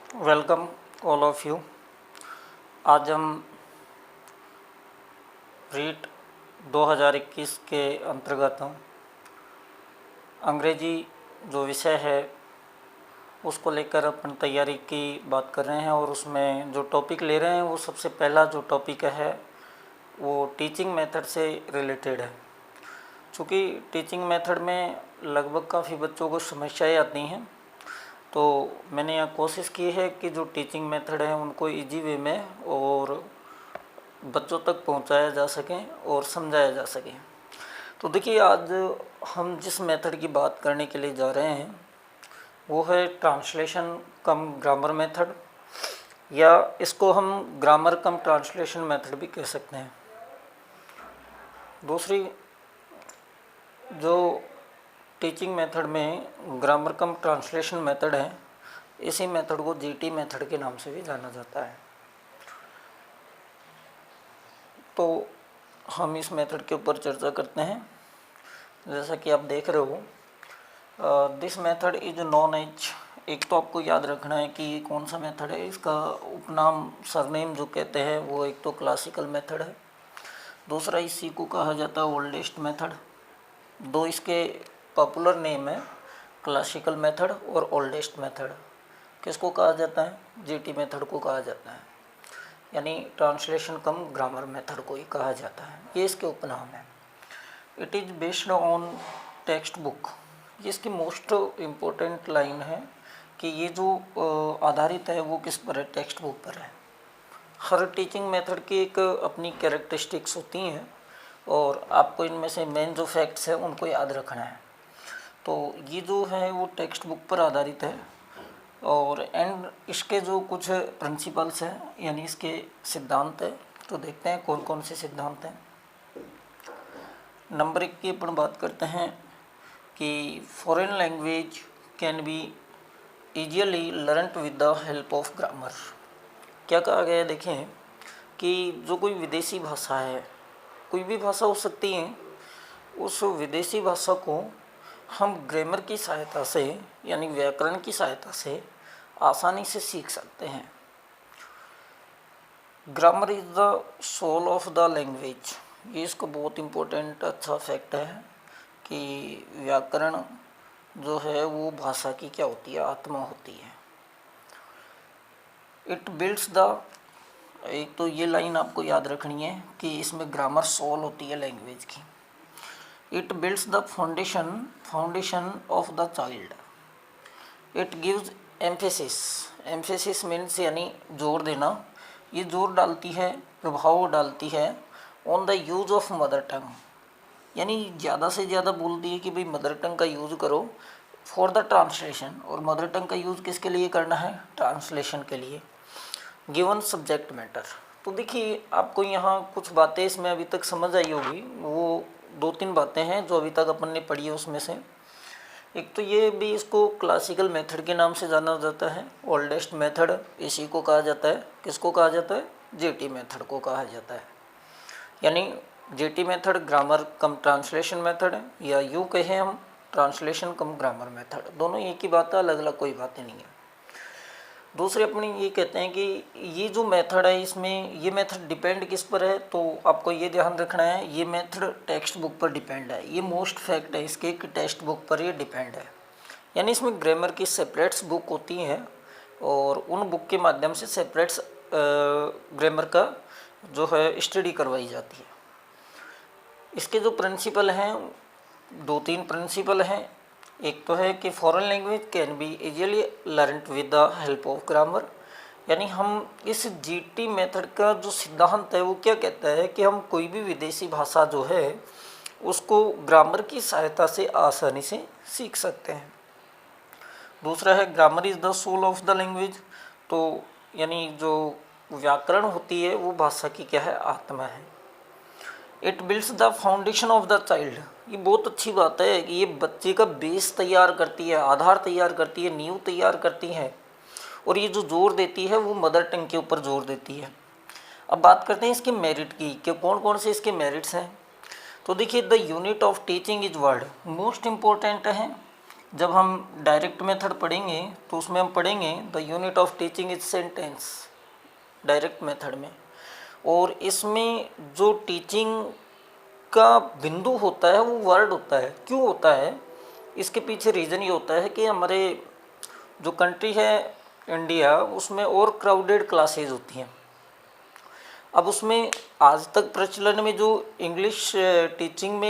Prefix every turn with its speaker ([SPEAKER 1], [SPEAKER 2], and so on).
[SPEAKER 1] Welcome all of you. आज हम रीट 2021 के अंतर्गत अंग्रेजी जो विषय है उसको लेकर अपन तैयारी की बात कर रहे हैं और उसमें जो टॉपिक ले रहे हैं वो सबसे पहला जो टॉपिक है वो टीचिंग मेथड से रिलेटेड है। चूँकि टीचिंग मेथड में लगभग काफ़ी बच्चों को समस्याएं आती हैं, तो मैंने यहाँ कोशिश की है कि जो टीचिंग मेथड है उनको इजी वे में और बच्चों तक पहुँचाया जा सके और समझाया जा सके। तो देखिए, आज हम जिस मेथड की बात करने के लिए जा रहे हैं वो है ट्रांसलेशन कम ग्रामर मेथड, या इसको हम ग्रामर कम ट्रांसलेशन मेथड भी कह सकते हैं। दूसरी जो टीचिंग मेथड में ग्रामर कम ट्रांसलेशन मेथड है, इसी मेथड को जीटी मेथड के नाम से भी जाना जाता है। तो हम इस मेथड के ऊपर चर्चा करते हैं। जैसा कि आप देख रहे हो, this method is known as, एक तो आपको याद रखना है कि ये कौन सा मेथड है। इसका उपनाम सरनेम जो कहते हैं वो एक तो क्लासिकल मेथड है, दूसरा इसी को कहा जाता है ओल्डेस्ट मेथड। दो इसके पॉपुलर नेम है, क्लासिकल मेथड और ओल्डेस्ट मेथड। किसको कहा जाता है? जीटी मेथड को कहा जाता है, यानी ट्रांसलेशन कम ग्रामर मेथड को ही कहा जाता है। ये इसके उपनाम है। It is based on text book. ये इसकी मोस्ट इम्पोर्टेंट लाइन है कि ये जो आधारित है वो किस पर है? टेक्स्ट बुक पर है। हर टीचिंग मेथड की एक अपनी कैरेक्टरिस्टिक्स होती हैं और आपको इनमें से मेन जो फैक्ट्स है उनको याद रखना है। तो ये जो है वो टेक्स्ट बुक पर आधारित है और एंड इसके जो कुछ प्रिंसिपल्स हैं, यानी इसके सिद्धांत है। तो देखते हैं कौन कौन से सिद्धांत हैं। नंबर 1 की अपन बात करते हैं कि foreign language can be easily learned with the help of grammar. क्या कहा गया है? देखें कि जो कोई विदेशी भाषा है, कोई भी भाषा हो सकती है, उस विदेशी भाषा को हम ग्रामर की सहायता से यानी व्याकरण की सहायता से आसानी से सीख सकते हैं। Grammar is the soul of the language. ये इसका बहुत इम्पोर्टेंट अच्छा फैक्ट है कि व्याकरण जो है वो भाषा की क्या होती है? आत्मा होती है। इट बिल्ड्स द, एक तो ये लाइन आपको याद रखनी है कि इसमें ग्रामर सोल होती है लैंग्वेज की। It builds the foundation of the child. It gives emphasis. Emphasis means यानी जोर देना। ये जोर डालती है, प्रभाव डालती है on the use of mother tongue, यानी ज़्यादा से ज़्यादा बोलती है कि भाई मदर टंग का यूज़ करो फॉर द ट्रांसलेशन। और मदर टंग का यूज़ किसके लिए करना है? ट्रांसलेशन के लिए। Given subject matter. तो देखिए, आपको यहाँ कुछ बातें इसमें अभी तक समझ आई होगी। वो 2-3 बातें हैं जो अभी तक अपन ने पढ़ी है। उसमें से एक तो ये भी, इसको क्लासिकल मेथड के नाम से जाना जाता है। ओल्डेस्ट मेथड इसी को कहा जाता है। किसको कहा जाता है? जीटी मेथड को कहा जाता है। यानी जीटी मेथड ग्रामर कम ट्रांसलेशन मेथड है, या यूँ कहें हम ट्रांसलेशन कम ग्रामर मेथड। दोनों एक ही बात है, अलग अलग कोई बातें नहीं है। दूसरे अपनी ये कहते हैं कि ये जो मेथड है, इसमें ये मेथड डिपेंड किस पर है? तो आपको ये ध्यान रखना है, ये मेथड टेक्स्ट बुक पर डिपेंड है। ये मोस्ट फैक्ट है इसके कि टेक्स्ट बुक पर ये डिपेंड है। यानी इसमें ग्रामर की सेपरेट्स बुक होती हैं और उन बुक के माध्यम से सेपरेट्स ग्रामर का जो है स्टडी करवाई जाती है। इसके जो प्रिंसिपल हैं, 2-3 प्रिंसिपल हैं। एक तो है कि foreign language can be easily learned with the help of grammar. यानी हम इस जीटी मेथड का जो सिद्धांत है वो क्या कहता है कि हम कोई भी विदेशी भाषा जो है उसको ग्रामर की सहायता से आसानी से सीख सकते हैं। दूसरा है grammar is the soul of the language. तो यानी जो व्याकरण होती है वो भाषा की क्या है? आत्मा है। It builds the foundation of the child. ये बहुत अच्छी बात है कि ये बच्चे का बेस तैयार करती है, आधार तैयार करती है, नींव तैयार करती है। और ये जो जोर देती है वो मदर टंग के ऊपर जोर देती है। अब बात करते हैं इसके मेरिट की कि कौन कौन से इसके मेरिट्स हैं। तो देखिए, the unit of teaching is word. Most important है जब हम डायरेक्ट मेथड पढ़ेंगे तो उसमें हम पढ़ेंगे the unit of teaching is sentence, direct method में। और इसमें जो टीचिंग का बिंदु होता है वो वर्ड होता है। क्यों होता है? इसके पीछे रीज़न ये होता है कि हमारे जो कंट्री है इंडिया, उसमें और क्राउडेड क्लासेज होती हैं। अब उसमें आज तक प्रचलन में जो इंग्लिश टीचिंग में